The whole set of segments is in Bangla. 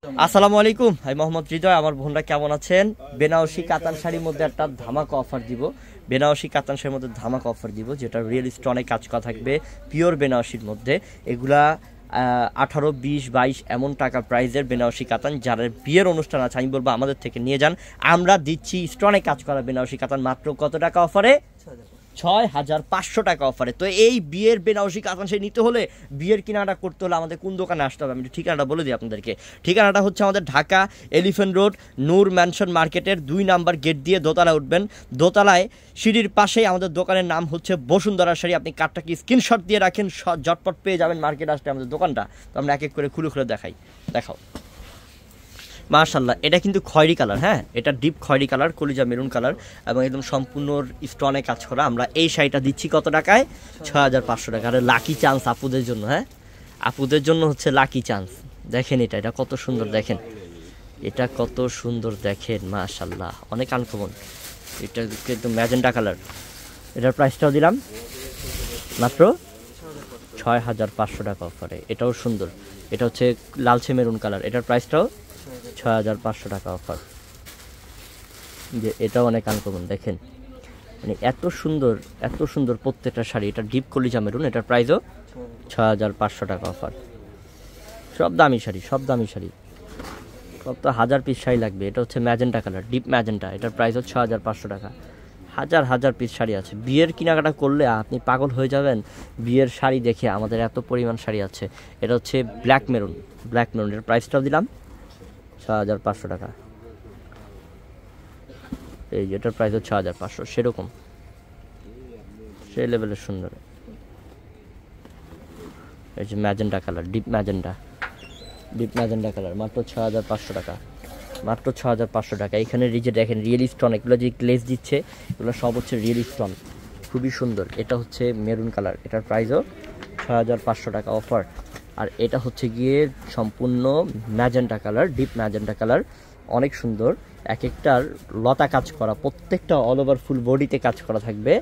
আসসালামু আলাইকুম, আমি মোহাম্মদ হৃদয়। আমার বোনরা কেমন আছেন? বেনারসি কাতান শাড়ির মধ্যে একটা ধামাকা অফার দিব। বেনারসি কাতান শাড়ির মধ্যে ধামাকা অফার দিব, যেটা রিয়েল স্টোনে কাজ করা থাকবে, পিওর বেনারসির মধ্যে। এগুলা 18, 20, 22 এমন টাকা প্রাইজের বেনারসি কাতান। যারা বিয়ের অনুষ্ঠান আছে আমি বলবো আমাদের থেকে নিয়ে যান। আমরা দিচ্ছি স্টোনে কাজ করা বেনারসি কাতান মাত্র কত টাকা অফারে? 6500 টাকা অফারে। তো এই বিয়ের বেনারসি কাতান শাড়ি নিতে হলে, বিয়ের কেনাকাটা করতে হলে আমাদের কোন দোকানে আসতে হবে আমি ঠিকানাটা বলে দিই আপনাদেরকে। ঠিকানাটা হচ্ছে আমাদের ঢাকা এলিফ্যান্ট রোড নূর ম্যানশন মার্কেটের 2 নাম্বার গেট দিয়ে দোতলায় উঠবেন। দোতলায় সিঁড়ির পাশেই আমাদের দোকানের নাম হচ্ছে বসুন্ধরা শাড়ি। আপনি কার্ডটাকে স্ক্রিনশট দিয়ে রাখেন, ঝটপট পেয়ে যাবেন মার্কেট আসলে আমাদের দোকানটা। তো আমরা এক এক করে খুলে খুলে দেখাও। মাশাআল্লাহ, এটা কিন্তু খয়েরি কালার। হ্যাঁ, এটা ডিপ খয়েরি কালার, কলিজা মেরুন কালার এবং একদম সম্পূর্ণ স্টোনে কাজ করা। আমরা এই শাড়িটা দিচ্ছি কত টাকায়? 6500 টাকা। আর লাকি চান্স আপুদের জন্য। হ্যাঁ, আপুদের জন্য হচ্ছে লাকি চান্স। দেখেন এটা কত সুন্দর, দেখেন এটা কত সুন্দর, দেখেন মাশাআল্লাহ, অনেক আনকমন। এটা একদম ম্যাজেন্টা কালার। এটার প্রাইসটাও দিলাম মাত্র 6500 টাকা অফারে। এটাও সুন্দর। এটা হচ্ছে লালচে মেরুন কালার। এটার প্রাইসটাও 6500 টাকা অফার। যে এটাও অনেক আনকমন, দেখেন মানে এত সুন্দর প্রত্যেকটা শাড়ি। এটা ডিপ কলিজা মেরুন। এটার প্রাইসও 6500 টাকা অফার। সব দামি শাড়ি। সব তো 1000 পিস শাড়ি লাগবে। এটা হচ্ছে ম্যাজেন্টা কালার, ডিপ ম্যাজেন্টা। এটার প্রাইস হচ্ছে 6500 টাকা। হাজার পিস শাড়ি আছে। বিয়ের কেনাকাটা করলে আপনি পাগল হয়ে যাবেন বিয়ের শাড়ি দেখে। আমাদের এত পরিমাণ শাড়ি আছে। এটা হচ্ছে ব্ল্যাক মেরুন। এটার প্রাইসটাও দিলাম 6500 টাকা। এই যেটার প্রাইস হচ্ছে 6500। সেরকম সেই লেভেলের সুন্দর। এই যে magenta colour, deep magenta colour, মাত্র 6500 টাকা। মাত্র 6500 টাকা। এখানে এই যে দেখেন রিয়েল স্টোন, এগুলো যে গ্লেজ দিচ্ছে এগুলো সব হচ্ছে রিয়েল স্টোন, খুবই সুন্দর। এটা হচ্ছে মেরুন কালার। এটার প্রাইসও 6500 টাকা অফার। আর এটা হচ্ছে গিয়ে সম্পূর্ণ magenta colour, deep magenta colour, অনেক সুন্দর। এক একটার লতা কাজ করা, প্রত্যেকটা অল ওভার ফুল বডিতে কাজ করা থাকবে।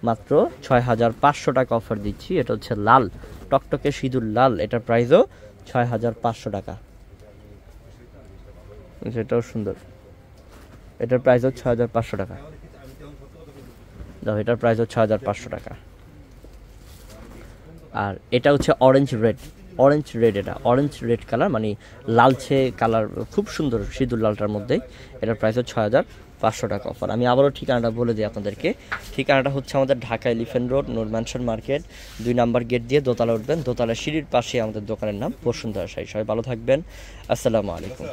মাত্র 6500 টাকা অফার দিচ্ছি। এটা হচ্ছে লাল, টকটকে সিঁদুর লাল। এটার প্রাইসও 6500 টাকা। সেটাও সুন্দর। এটার প্রাইস হচ্ছে 6500 টাকা। এটার প্রাইস হচ্ছে 6500 টাকা। আর এটা হচ্ছে অরেঞ্জ রেড। এটা অরেঞ্জ রেড কালার, মানে লালচে কালার, খুব সুন্দর সিঁদুর লালটার মধ্যেই। এটার প্রাইস হচ্ছে 6500 টাকা অফার। আমি আবারও ঠিকানাটা বলে দিই আপনাদেরকে। ঠিকানাটা হচ্ছে আমাদের ঢাকা এলিফ্যান্ট রোড নূর ম্যানশন মার্কেট 2 নাম্বার গেট দিয়ে দোতলা উঠবেন। দোতলা সিঁড়ির পাশে আমাদের দোকানের নাম বসুন্ধরা শাড়ি। সবাই ভালো থাকবেন। আসসালামু আলাইকুম।